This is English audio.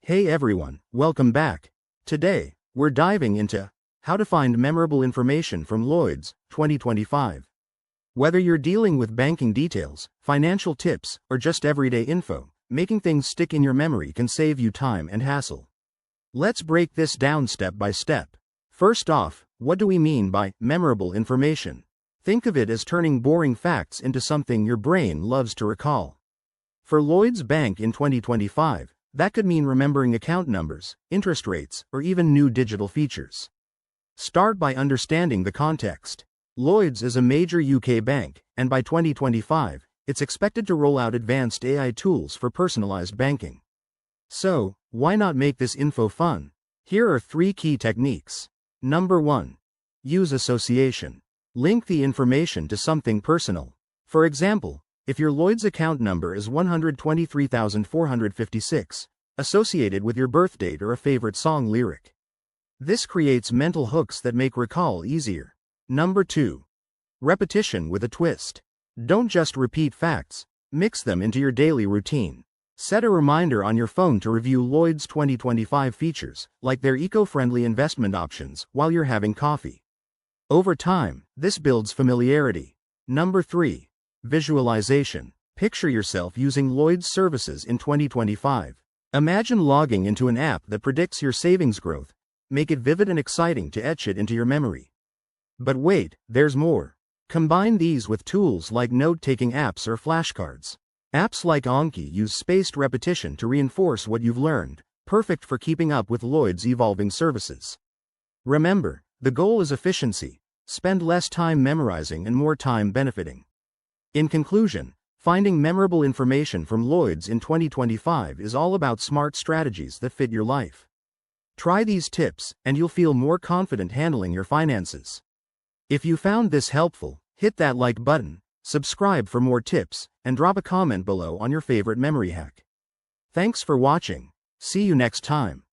Hey everyone, welcome back. Today, we're diving into how to find memorable information from Lloyds, 2025. Whether you're dealing with banking details, financial tips, or just everyday info, making things stick in your memory can save you time and hassle. Let's break this down step by step. First off, what do we mean by memorable information? Think of it as turning boring facts into something your brain loves to recall. For Lloyds Bank in 2025, that could mean remembering account numbers, interest rates, or even new digital features. Start by understanding the context. Lloyds is a major UK bank, and by 2025, it's expected to roll out advanced AI tools for personalized banking. So, why not make this info fun? Here are 3 key techniques. Number 1. Use association. Link the information to something personal. For example, if your Lloyds account number is 123,456, associated with your birthdate or a favorite song lyric. This creates mental hooks that make recall easier. Number 2. Repetition with a twist. Don't just repeat facts, mix them into your daily routine. Set a reminder on your phone to review Lloyds 2025 features, like their eco-friendly investment options, while you're having coffee. Over time, this builds familiarity. Number 3. Visualization. Picture yourself using Lloyds services in 2025. Imagine logging into an app that predicts your savings growth. Make it vivid and exciting to etch it into your memory. But wait, there's more. Combine these with tools like note-taking apps or flashcards. Apps like Anki use spaced repetition to reinforce what you've learned, perfect for keeping up with Lloyds' evolving services. Remember, the goal is efficiency. Spend less time memorizing and more time benefiting. In conclusion, finding memorable information from Lloyds in 2025 is all about smart strategies that fit your life. Try these tips, and you'll feel more confident handling your finances. If you found this helpful, hit that like button, subscribe for more tips, and drop a comment below on your favorite memory hack. Thanks for watching. See you next time.